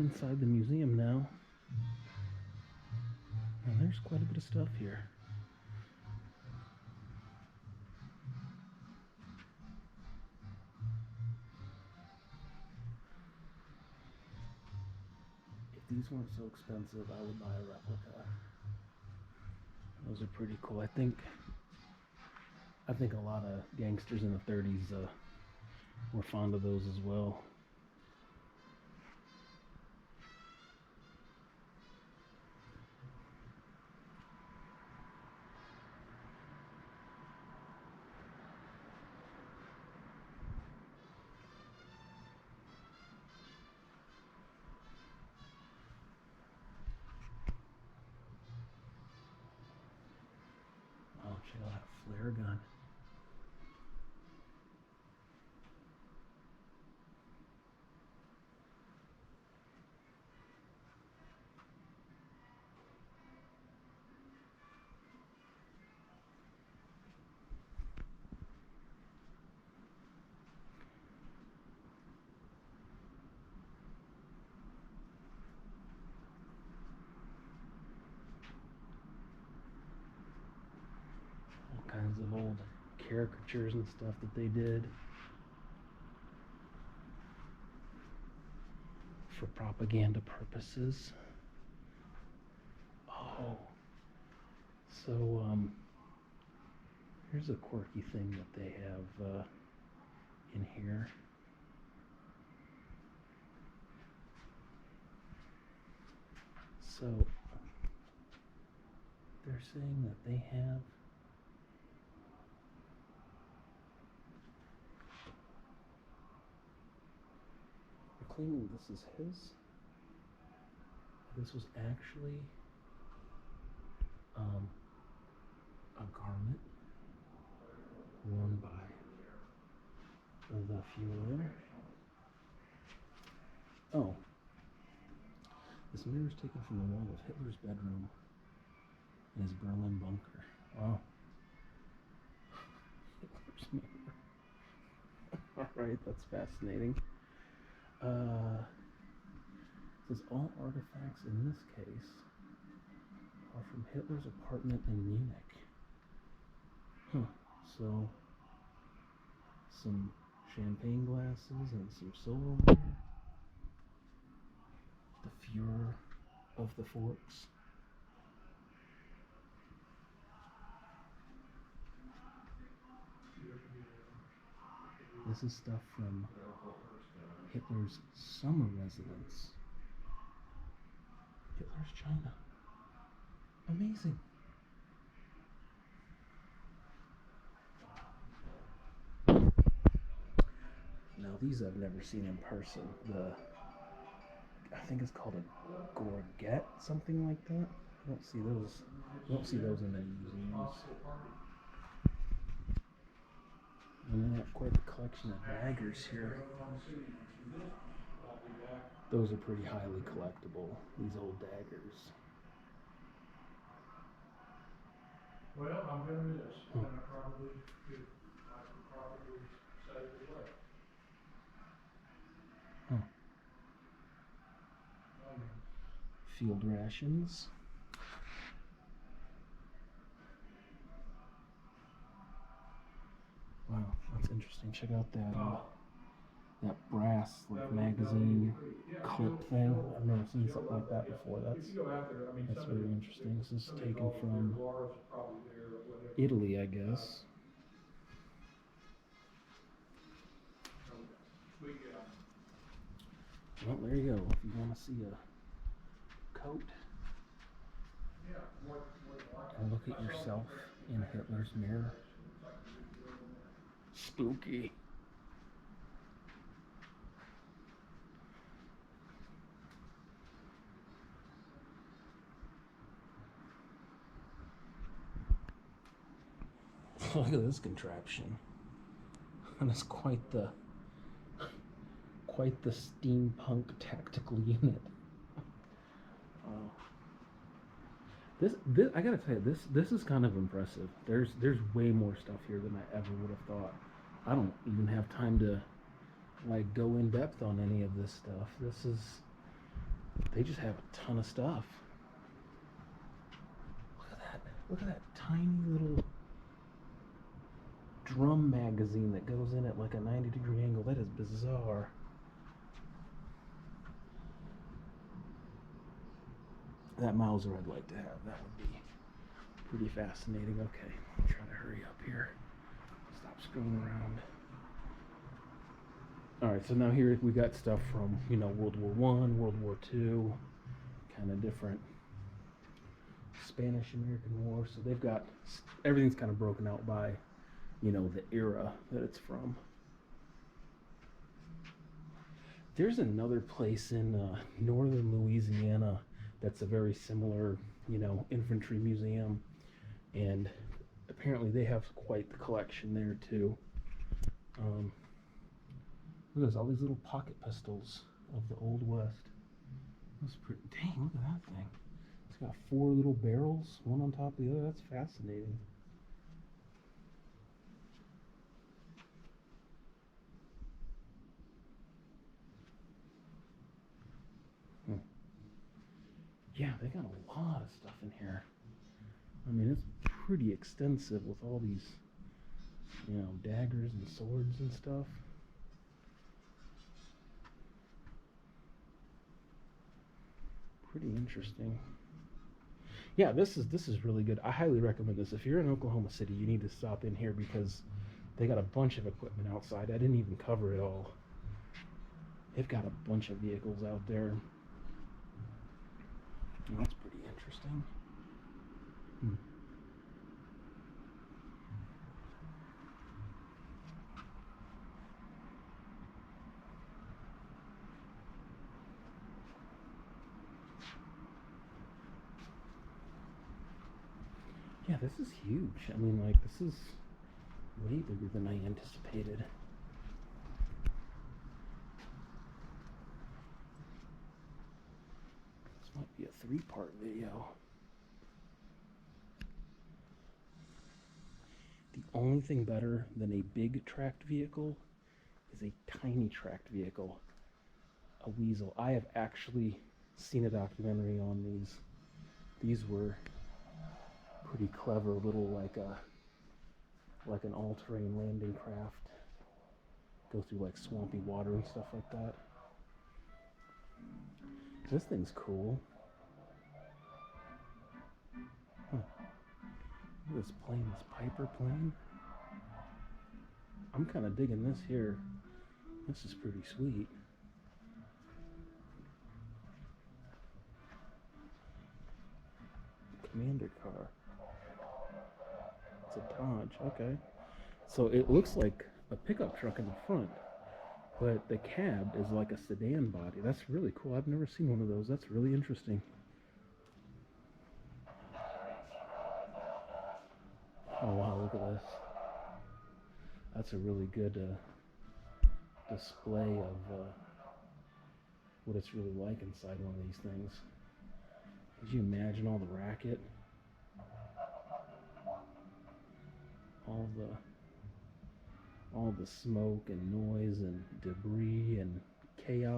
inside the museum now. And there's quite a bit of stuff here. If these weren't so expensive, I would buy a replica. Those are pretty cool. I think a lot of gangsters in the 30s were fond of those as well. Oh, check out that flare gun. Kinds of old caricatures and stuff that they did for propaganda purposes. Oh, so here's a quirky thing that they have in here. So they're saying that they have claiming this is his. This was actually a garment worn by the Fuhrer. Oh, this mirror is taken from the wall of Hitler's bedroom in his Berlin bunker. Wow. Hitler's mirror. Alright, that's fascinating. It says all artifacts in this case are from Hitler's apartment in Munich. So, some champagne glasses and some silverware. The Fuhrer of the forks. This is stuff from Hitler's summer residence. Hitler's China. Amazing. Now these I've never seen in person. I think it's called a gorget, something like that. I don't see those. I don't see those in many museums. And they have quite a collection of daggers here. Those are pretty highly collectible, these old daggers. Well, I'm going to miss. And I could probably save it away. Field rations. Wow, that's interesting. Check out that brass magazine clip thing. I've never seen something like that before. That's very interesting. This is taken from Italy, I guess. Well, there you go. If you want to see a coat and look at yourself in Hitler's mirror. Spooky. Look at this contraption. And it's quite the steampunk tactical unit. This I gotta tell you, this is kind of impressive. There's way more stuff here than I ever would have thought. I don't even have time to like go in depth on any of this stuff. They just have a ton of stuff. Look at that. Look at that tiny little drum magazine that goes in at like a 90-degree angle. That is bizarre. That Mauser I'd like to have. That would be pretty fascinating. Okay, I'll try to hurry up here. Stop screwing around. Alright, so now here we got stuff from, you know, World War I, World War II, kind of different. Spanish-American War, so they've got, everything's kind of broken out by, you know, the era that it's from. There's another place in northern Louisiana that's a very similar, you know, infantry museum, and apparently they have quite the collection there too. Look at all these little pocket pistols of the Old West. That's pretty. Dang, look at that thing. It's got 4 little barrels, one on top of the other. That's fascinating. Yeah, they got a lot of stuff in here. I mean, it's pretty extensive with all these, you know, daggers and swords and stuff. Pretty interesting. Yeah, this is really good. I highly recommend this. If you're in Oklahoma City, you need to stop in here because they got a bunch of equipment outside. I didn't even cover it all. They've got a bunch of vehicles out there. Oh, that's pretty interesting. Yeah, this is huge. I mean, like, this is way bigger than I anticipated. This might be a 3-part video. The only thing better than a big tracked vehicle is a tiny tracked vehicle, a weasel. I have actually seen a documentary on these. These were pretty clever little, like an all-terrain landing craft. Go through like swampy water and stuff like that. This thing's cool. Huh. Look at this plane, this Piper plane. I'm kind of digging this here. This is pretty sweet. Commander car. It's a Dodge, okay. So it looks like a pickup truck in the front, but the cab is like a sedan body. That's really cool. I've never seen one of those. That's really interesting. Oh wow, look at this. That's a really good display of what it's really like inside one of these things. Could you imagine all the racket? All the smoke and noise and debris and chaos.